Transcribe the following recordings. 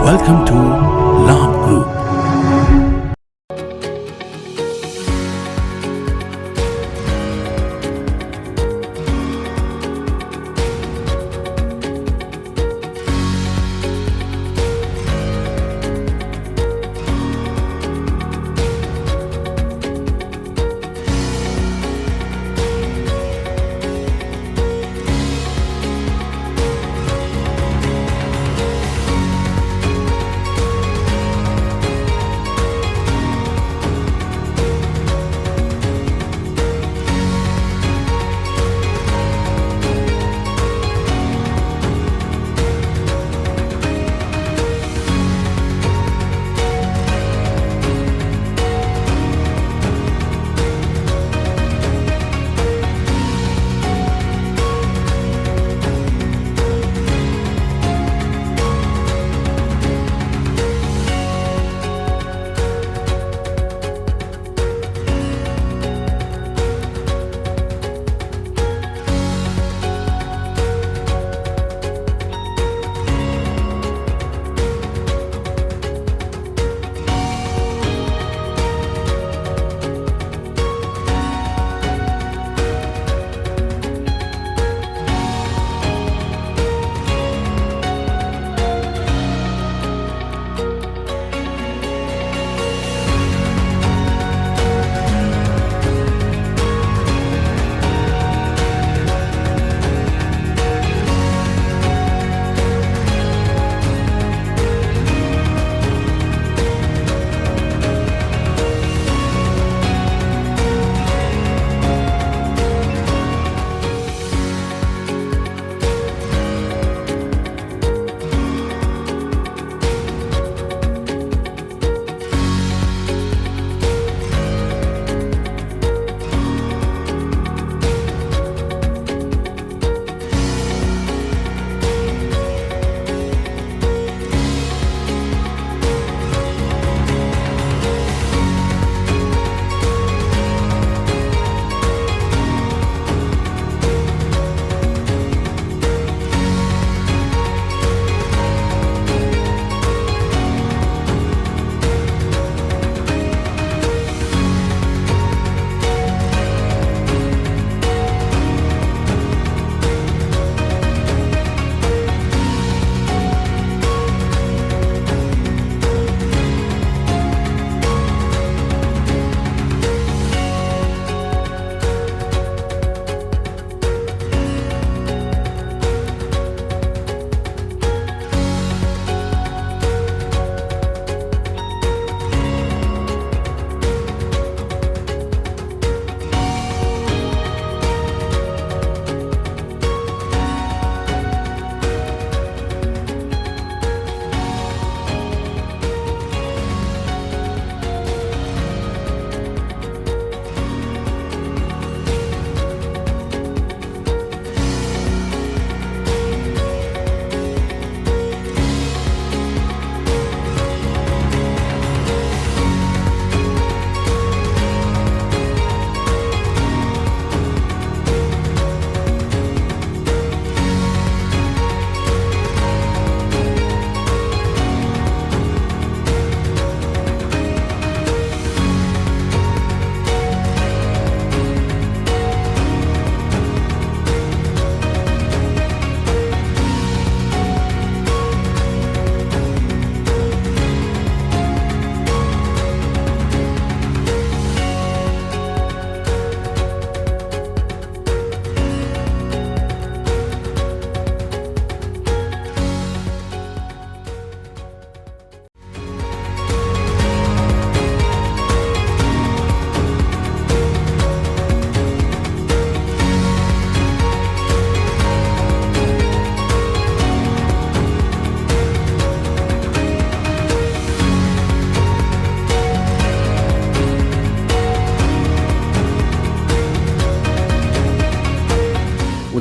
Welcome to Labh Group.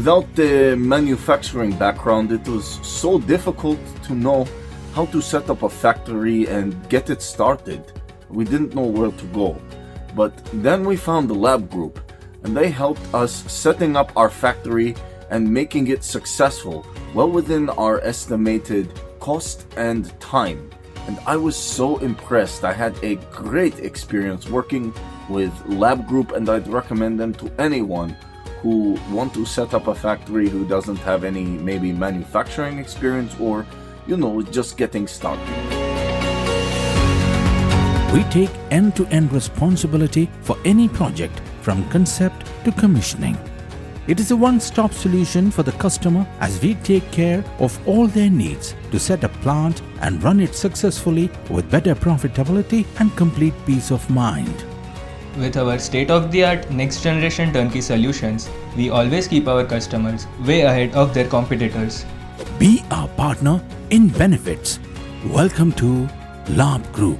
Without the manufacturing background, it was so difficult to know how to set up a factory and get it started. We didn't know where to go. But then we found the Labh Group, and they helped us setting up our factory and making it successful well within our estimated cost and time. And I was so impressed. I had a great experience working with Labh Group, and I'd recommend them to anyone who want to set up a factory who doesn't have any maybe manufacturing experience or, just getting started. We take end-to-end responsibility for any project from concept to commissioning. It is a one-stop solution for the customer as we take care of all their needs to set a plant and run it successfully with better profitability and complete peace of mind. With our state-of-the-art next-generation turnkey solutions, we always keep our customers way ahead of their competitors. Be our partner in benefits. Welcome to Labh Group.